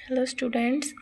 Hello students,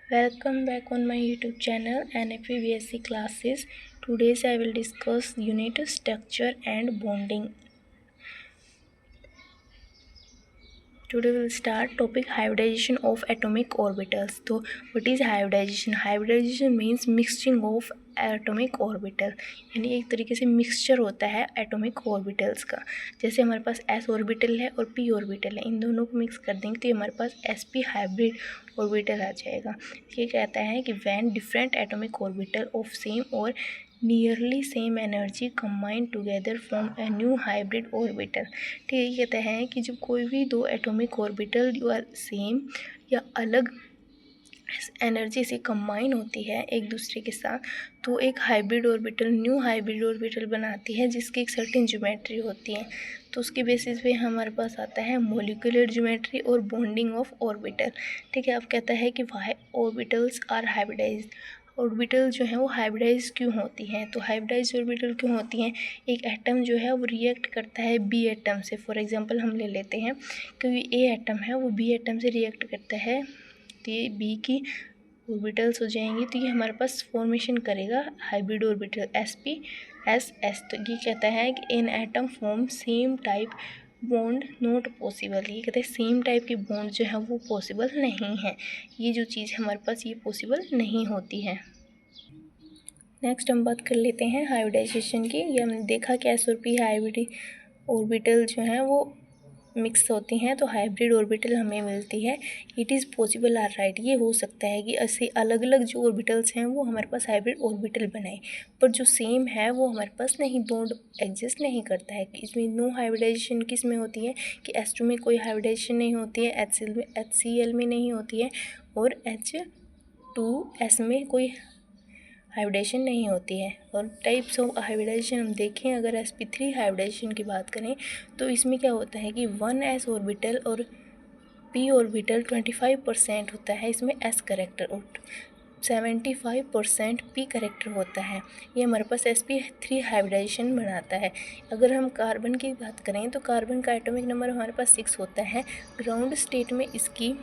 welcome back on my YouTube channel NFP BSc classes. Today I will discuss unit structure and bonding. Today we will start topic hybridization of atomic orbitals. So what is hybridization? Hybridization means mixing of atomic orbital, यानी एक तरीके से mixture होता है atomic orbitals का। जैसे हमारे पास S orbital है और पी ऑर्बिटल है, इन दोनों को मिक्स कर देंगे तो हमारे पास sp हाइब्रिड ऑर्बिटल आ जाएगा। ये कहता है कि when different atomic orbital of same और nearly same energy combine together form a new hybrid orbital. ठीक है, ये कहता है कि जब कोई भी दो एटॉमिक ऑर्बिटल जो सेम या अलग एनर्जी से कंबाइन होती है एक दूसरे के साथ, तो एक hybrid orbital new hybrid orbital बनाती है जिसकी एक सर्टेन ज्योमेट्री होती है। तो उसके बेसिस पे हमारे पास आता है मॉलिक्यूलर ज्योमेट्री और बॉन्डिंग ऑफ ऑर्बिटल। ठीक है, अब कहता है कि why orbitals are hybridized. Orbital जो है वो हाइब्रिडाइज क्यों होती हैं? तो हाइब्रिडाइज ऑर्बिटल क्यों होती हैं? एक एटम जो है वो रिएक्ट करता है बी एटम से। फॉर एग्जांपल हम ले लेते हैं कि ए एटम है वो बी एटम से रिएक्ट करता है, तो ये बी की ऑर्बिटल्स हो जाएंगी, तो ये हमारे पास फॉर्मेशन करेगा हाइब्रिड ऑर्बिटल sp/s। तो ये कहता है कि इन atom form same type bond not possible. ये कहते हैं सेम टाइप के बॉन्ड जो है वो पॉसिबल नहीं है। ये जो चीज़ हमारे पास ये पॉसिबल नहीं होती है। नेक्स्ट हम बात कर लेते हैं हाइब्रिडाइजेशन की। ये हमने देखा कि एस और पी हाइब्रिड ऑर्बिटल जो है वो मिक्स होती हैं तो हाइब्रिड ऑर्बिटल हमें मिलती है। It is possible are right, ये हो सकता है कि ऐसे अलग अलग जो ऑर्बिटल्स हैं वो हमारे पास हाइब्रिड ऑर्बिटल बनाए, पर जो सेम है वो हमारे पास नहीं, बॉन्ड एग्जिस्ट नहीं करता है। इसमें नो हाइब्रिडाइजेशन किस में होती है कि H2 में कोई हाइब्रिडाइजेशन नहीं होती है, HCl में नहीं होती है, और H2S में कोई हाइब्रिडाइजेशन नहीं होती है। और टाइप्स ऑफ हाइब्रिडाइजेशन हम देखें, अगर sp3 हाइब्रिडाइजेशन की बात करें तो इसमें क्या होता है कि 1s ऑर्बिटल और p ऑर्बिटल 25% होता है इसमें s करेक्टर और 75% p करेक्टर होता है। ये हमारे पास sp3 हाइब्रिडाइजेशन बनाता है। अगर हम कार्बन की बात करें तो कार्बन का एटॉमिक नंबर हमारे पास 6 होता है। ग्राउंड स्टेट में इसकी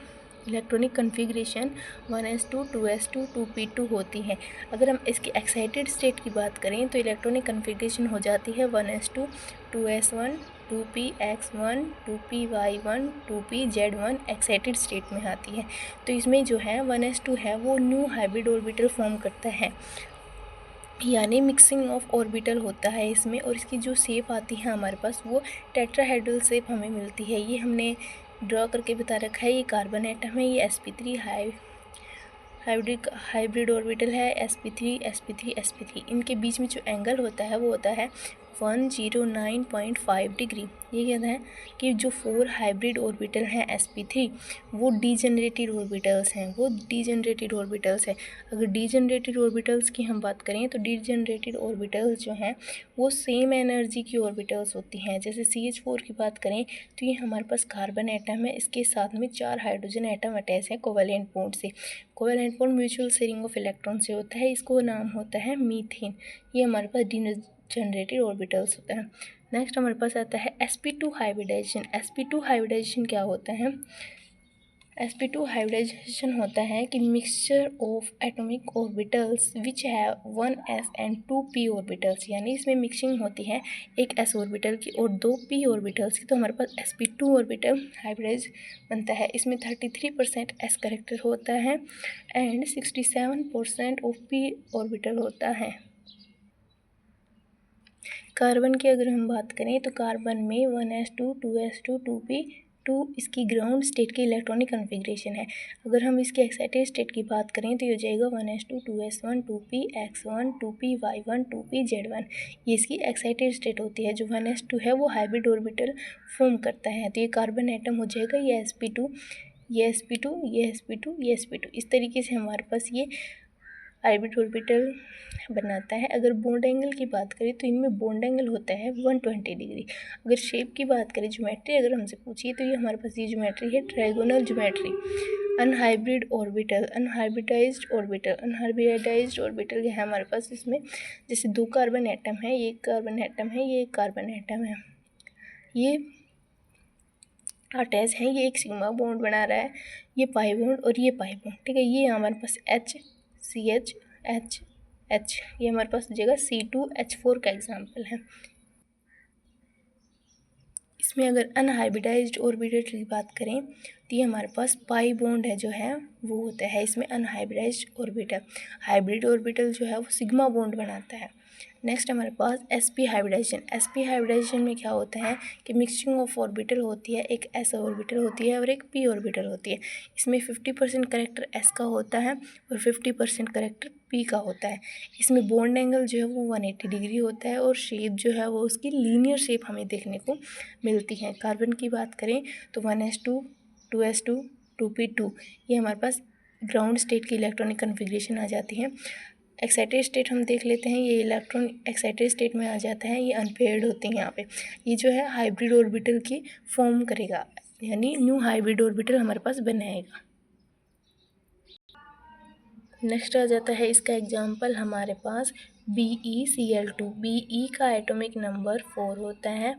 electronic configuration 1s2 2s2 2p2 होती है। अगर हम इसकी एक्साइटेड स्टेट की बात करें तो इलेक्ट्रॉनिक कन्फिग्रेशन हो जाती है 1s2 2s1 2px1 2py1 2pz1 excited state में आती है। तो इसमें जो है 1s2 है वो न्यू हाइब्रिड ऑर्बिटल फॉर्म करता है, यानी मिक्सिंग ऑफ ऑर्बिटल होता है इसमें। और इसकी जो शेप आती है हमारे पास वो टेट्राहेड्रल शेप हमें मिलती है। ये हमने ड्रॉ करके बता रखा है। ये कार्बन एटम है, ये sp3 हाइब्रिड ऑर्बिटल है, sp3 sp3 sp3। इनके बीच में जो एंगल होता है वो होता है 109.5 डिग्री। ये कहता है कि जो 4 हाइब्रिड ऑर्बिटल हैं sp3 वो डीजनरेटेड ऑर्बिटल्स हैं, वो डीजनरेटेड ऑर्बिटल्स है। अगर डीजनरेटेड ऑर्बिटल्स की हम बात करें तो डीजनरेटेड ऑर्बिटल्स जो हैं वो सेम एनर्जी की ऑर्बिटल्स होती हैं। जैसे CH4 की बात करें तो ये हमारे पास कार्बन एटम है, इसके साथ में 4 हाइड्रोजन एटम अटैच है कोवेलेंट बॉन्ड से। Covalent bond mutual sharing of electron से होता है, इसको नाम होता है मीथेन। ये हमारे पास जनरेटेड ऑर्बिटल्स होता है। नेक्स्ट हमारे पास आता है sp2 हाइब्रिडाइजेशन। sp2 हाइब्रिडाइजेशन क्या होता है? sp2 हाइब्रिडाइजेशन होता है कि mixture of atomic orbitals which have 1s and 2p orbitals, यानी इसमें मिक्सिंग होती है एक s ऑर्बिटल की और 2 p ऑर्बिटल्स की, तो हमारे पास sp2 ऑर्बिटल हाइब्रिडाइज बनता है। इसमें 33% s करेक्टर होता है एंड 67% ऑफ p ऑर्बिटल होता है। कार्बन की अगर हम बात करें तो कार्बन में 1s2 2s2 2p2 इसकी ग्राउंड स्टेट की इलेक्ट्रॉनिक कन्फिग्रेशन है। अगर हम इसकी एक्साइटेड स्टेट की बात करें तो ये हो जाएगा 1s2 2s1 2px1 2py1 2pz1। ये इसकी एक्साइटेड स्टेट होती है। जो 1s2 है वो हाइब्रिड ऑर्बिटल फॉर्म करता है, तो ये कार्बन एटम हो जाएगा, ये sp2 ये sp2 ये sp2 ये sp2। इस तरीके से हमारे पास ये हाइब्रिड ऑर्बिटल बनाता है। अगर बॉन्ड एंगल की बात करें तो इनमें बॉन्ड एंगल होता है 120 डिग्री। अगर शेप की बात करें, ज्योमेट्री अगर हमसे पूछिए तो ये हमारे पास ये ज्योमेट्री है trigonal geometry. Unhybrid orbital, unhybridised orbital, unhybridised orbital है हमारे पास। इसमें जैसे 2 कार्बन एटम है, ये एक कार्बन एटम है, ये एक कार्बन एटम है, ये अटैच है, ये एक सिग्मा बॉन्ड बना रहा है, ये पाई बॉन्ड और ये पाई बॉन्ड, ठीक है। ये हमारे पास HCH, ये हमारे पास जगह C2H4 का एग्जाम्पल है। इसमें अगर अनहाइब्रिडाइज्ड ऑर्बिटल की बात करें तो ये हमारे पास पाई बॉन्ड है जो है वो होता है इसमें अनहाइब्रिडाइज्ड ऑर्बिटल। हाइब्रिड ऑर्बिटल जो है वो सिग्मा बॉन्ड बनाता है। नेक्स्ट हमारे पास sp हाइब्रिडाइजेशन। sp हाइब्रिडाइजेशन में क्या होता है कि मिक्सिंग ऑफ ऑर्बिटल होती है, एक s ऑर्बिटल होती है और एक p ऑर्बिटल होती है। इसमें 50% करेक्टर s का होता है और 50% करेक्टर p का होता है। इसमें बॉन्ड एंगल जो है वो 180 डिग्री होता है और शेप जो है वो उसकी लीनियर शेप हमें देखने को मिलती है। कार्बन की बात करें तो 1s2, 2s2, 2p2, ये हमारे पास ग्राउंड स्टेट की इलेक्ट्रॉनिक कन्फिग्रेशन आ जाती है। एक्साइटेड स्टेट हम देख लेते हैं, ये इलेक्ट्रॉन एक्साइटेड स्टेट में आ जाता है, ये अनपेयर्ड होते हैं यहाँ पे। ये जो है हाइब्रिड ऑर्बिटल की फॉर्म करेगा, यानी न्यू हाइब्रिड ऑर्बिटल हमारे पास बनाएगा। नेक्स्ट आ जाता है इसका एग्जाम्पल हमारे पास BeCl2। Be का एटॉमिक नंबर 4 होता है।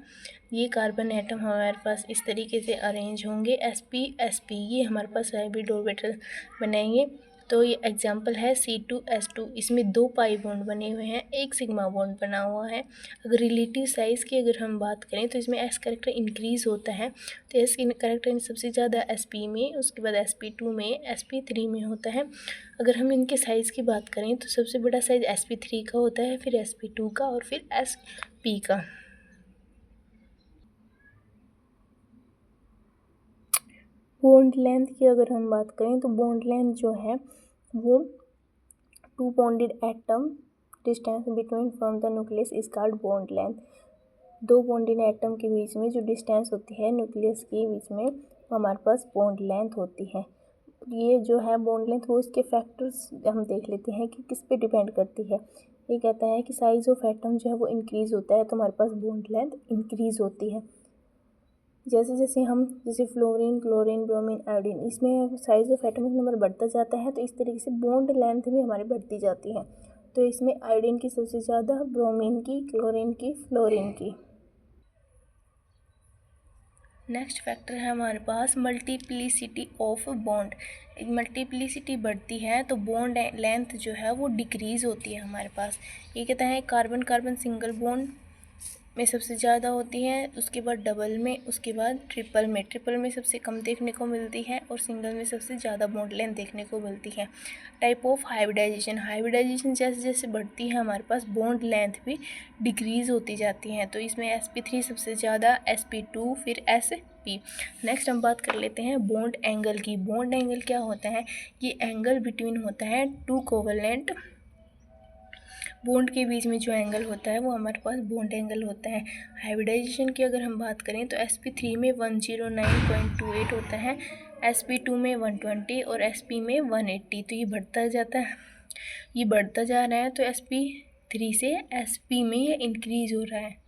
ये कार्बन एटम हमारे पास इस तरीके से अरेंज होंगे, sp ये हमारे पास हाइब्रिड ऑर्बिटल बनाएंगे। तो ये एग्जाम्पल है C2S2। इसमें 2 पाई बॉन्ड बने हुए हैं, एक सिग्मा बॉन्ड बना हुआ है। अगर रिलेटिव साइज़ की अगर हम बात करें तो इसमें s करेक्टर इंक्रीज़ होता है, तो s करेक्टर सबसे ज़्यादा sp में, उसके बाद sp2 में, sp3 में होता है। अगर हम इनके साइज़ की बात करें तो सबसे बड़ा साइज़ sp3 का होता है, फिर sp2 का और फिर sp का। बॉन्ड लेंथ की अगर हम बात करें तो बॉन्ड लेंथ जो है वो 2 bonded atom distance between from the nucleus is called bond length. 2 bonded atom के बीच में जो डिस्टेंस होती है न्यूक्लियस के बीच में, वो हमारे पास बॉन्ड लेंथ होती है। ये जो है बॉन्ड लेंथ, वो इसके फैक्टर्स हम देख लेते हैं कि किस पे डिपेंड करती है। ये कहता है कि साइज़ ऑफ एटम जो है वो इंक्रीज़ होता है तो हमारे पास बॉन्ड लेंथ इंक्रीज़ होती है। जैसे फ्लोरीन, क्लोरीन, ब्रोमीन, आयोडीन, इसमें साइज़ ऑफ एटॉमिक नंबर बढ़ता जाता है तो इस तरीके से बॉन्ड लेंथ भी हमारी बढ़ती जाती है। तो इसमें आयोडीन की सबसे ज़्यादा, ब्रोमीन की, क्लोरीन की, फ्लोरीन की। नेक्स्ट फैक्टर है हमारे पास मल्टीप्लिसिटी ऑफ बॉन्ड। मल्टीप्लिसिटी बढ़ती है तो बॉन्ड लेंथ जो है वो डिक्रीज़ होती है हमारे पास। ये कहता है कार्बन कार्बन सिंगल बॉन्ड में सबसे ज़्यादा होती है, उसके बाद डबल में, उसके बाद ट्रिपल में सबसे कम देखने को मिलती है और सिंगल में सबसे ज़्यादा बॉन्ड लेंथ देखने को मिलती है। टाइप ऑफ हाइब्रिडाइजेशन जैसे जैसे बढ़ती है हमारे पास बॉन्ड लेंथ भी डिक्रीज़ होती जाती है। तो इसमें sp3 सबसे ज़्यादा, sp2, फिर sp। नेक्स्ट हम बात कर लेते हैं बॉन्ड एंगल की। बॉन्ड एंगल क्या होता है? ये एंगल बिटवीन होता है 2 कोवलेंट बॉन्ड के बीच में जो एंगल होता है वो हमारे पास बॉन्ड एंगल होता है। हाइब्रिडाइजेशन की अगर हम बात करें तो sp3 में 109.28 होता है, sp2 में 120 और sp में 180। तो ये बढ़ता जाता है, ये बढ़ता जा रहा है, तो sp3 से sp में ये इंक्रीज़ हो रहा है।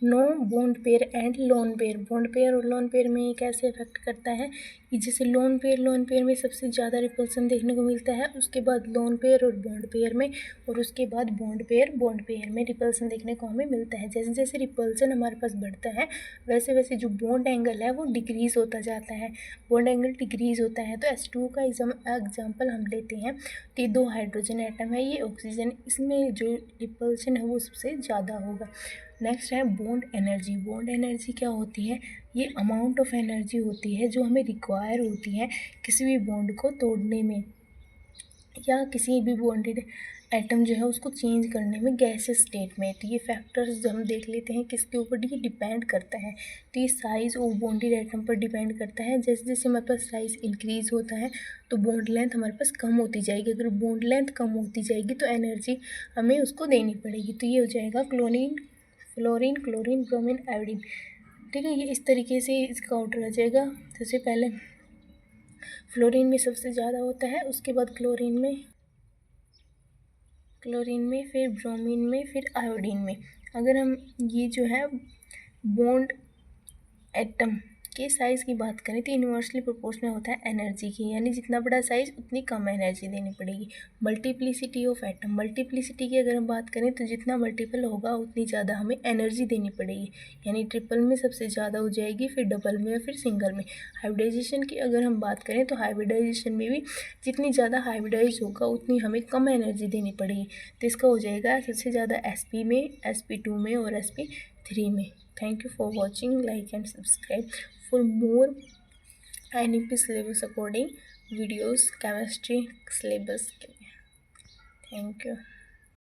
No bond pair and lone pair. Bond pair और लोन पेयर में ये कैसे इफेक्ट करता है कि जैसे लोन पेयर में सबसे ज़्यादा रिपल्सन देखने को मिलता है, उसके बाद लोन पेयर और बॉन्ड पेयर में, और उसके बाद बॉन्ड पेयर में रिपल्सन देखने को हमें मिलता है। जैसे जैसे रिपल्सन हमारे पास बढ़ता है वैसे वैसे जो बॉन्ड एंगल है वो डिक्रीज़ होता जाता है। बॉन्ड एंगल डिक्रीज़ होता है तो H2 का एग्जाम्पल हम लेते हैं तो 2 हाइड्रोजन एटम है, ये ऑक्सीजन, इसमें जो रिपल्सन है वो सबसे ज़्यादा होगा। नेक्स्ट है बॉन्ड एनर्जी। बॉन्ड एनर्जी क्या होती है? ये अमाउंट ऑफ एनर्जी होती है जो हमें रिक्वायर होती है किसी भी बॉन्ड को तोड़ने में या किसी भी बॉन्डेड एटम जो है उसको चेंज करने में गैसेस स्टेट में। तो ये फैक्टर्स हम देख लेते हैं किसके ऊपर ये डिपेंड करता है। तो ये साइज़ ऑफ बॉन्डेड एटम पर डिपेंड करता है। जैसे जैसे हमारे पास साइज़ इंक्रीज़ होता है तो बॉन्ड लेंथ हमारे पास कम होती जाएगी। अगर बॉन्ड लेंथ कम होती जाएगी तो एनर्जी हमें उसको देनी पड़ेगी। तो ये हो जाएगा फ्लोरीन, क्लोरीन, ब्रोमीन, आयोडीन। ठीक है, ये इस तरीके से इसका ऑर्डर आ जाएगा। सबसे पहले फ्लोरीन में सबसे ज़्यादा होता है, उसके बाद क्लोरीन में, फिर ब्रोमीन में, फिर आयोडीन में। अगर हम ये जो है बॉन्ड एटम के साइज़ की बात करें तो इन्वर्सली प्रोपोर्शनल होता है एनर्जी की, यानी जितना बड़ा साइज़ उतनी कम एनर्जी देनी पड़ेगी। मल्टीप्लिसिटी ऑफ एटम, मल्टीप्लिसिटी की अगर हम बात करें तो जितना मल्टीपल होगा उतनी ज़्यादा हमें एनर्जी देनी पड़ेगी, यानी ट्रिपल में सबसे ज़्यादा हो जाएगी, फिर डबल में, फिर सिंगल में। हाइब्रिडाइजेशन की अगर हम बात करें तो हाइब्रिडाइजेशन में भी जितनी ज़्यादा हाइब्रिडाइज होगा उतनी हमें कम एनर्जी देनी पड़ेगी। तो इसका हो जाएगा सबसे ज़्यादा sp में, sp2 में और sp3 में। Thank you for watching. Like and subscribe for more NEP syllabus according videos chemistry syllabus. Thank you.